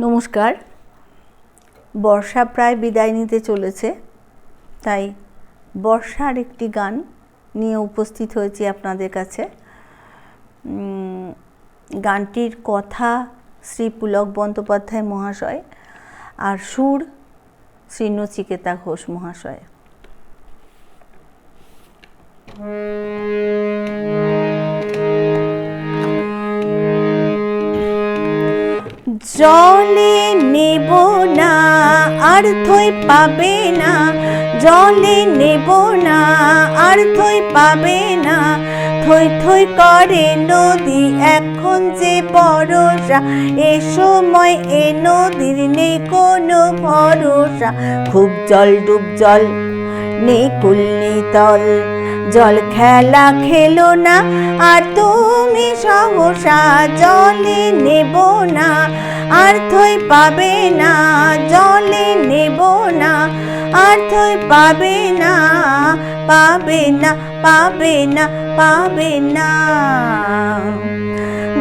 নমস্কার। বর্ষা প্রায় বিদায় নিতে চলেছে, তাই বর্ষার একটি গান নিয়ে উপস্থিত হয়েছি আপনাদের কাছে। গানটির কথা শ্রী পুলক বন্দ্যোপাধ্যায় মহাশয় আর সুর শ্রী নচিকেতা ঘোষ মহাশয়। জলে নেব না আর থই পাবে না, জলে নেব না আর থই পাবে না, থই থই করে নদী এখন যে বরষা, এ সময় এ নদীর নেই কোনো ভরসা। খুব জল ডুব জল নেই কুল নেই তল, জল খেলা খেলো না আর তুমি সহসা, জলে নেব না আর থই পাবে না, জলে নেব না আর থই পাবে না, পাবে না পাবে না পাবে না।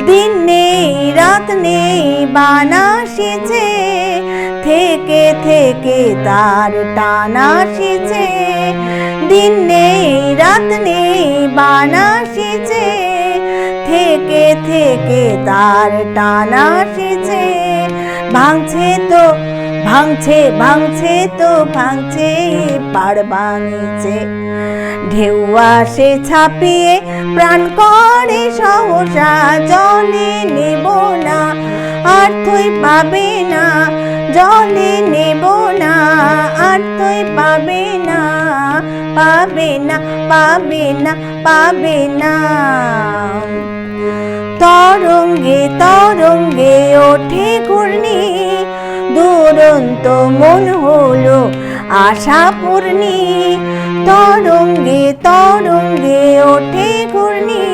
দিন নেই রাত নেই বানা সেছে, থেকে থেকে তার টানা সেছে, দিন নেই রাত নেই বানা সেছে, থেকে থেকে তার টানা সেছে। ভাঙছে তো ভাঙছে ভাঙছে তো ভাঙছে পাড় ভাঙছে, ঢেউ আসে ছাপিয়ে প্রাণ করে সহসা, জলে নেব না আর থই পাবে না, জলে নেব না আর থই পাবে না, পাবে না পাবে না পাবে না। তরঙ্গে তরঙ্গে ওঠে ঘূর্ণি, দুরন্ত মন হলো আশা পূর্ণি, তরঙ্গে তরঙ্গে ওঠে ঘূর্ণি,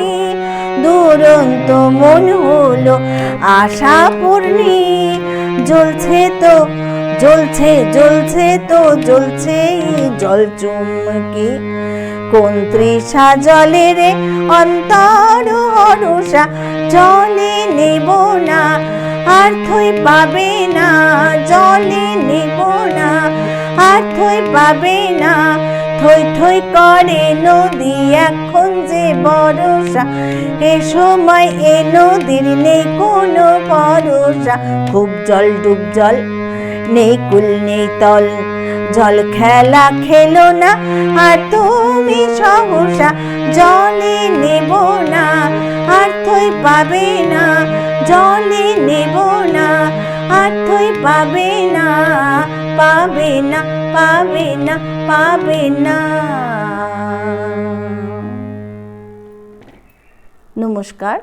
দুরন্ত মন হলো আশা পূর্ণি। জ্বলছে তো জ্বলছে জ্বলছে তো জ্বলছে জল চুমকি, কোন তৃষা জলের অন্তর হরষা, জলে নেব না আর থই পাবে না, জলে নেব না আর থই পাবে না, থই থই করে নদী এখন যে বরষা, এ সময় এ নদীর নেই কোনো ভরসা। খুব জল ডুব জল নেই কুল নেই তল, জল খেলা খেলো না আর তুমি সহসা, জলে নেব না আর থই পাবে না, জলে নেব না আর থই পাবে না, পাবে না পাবে না পাবে না। নমস্কার।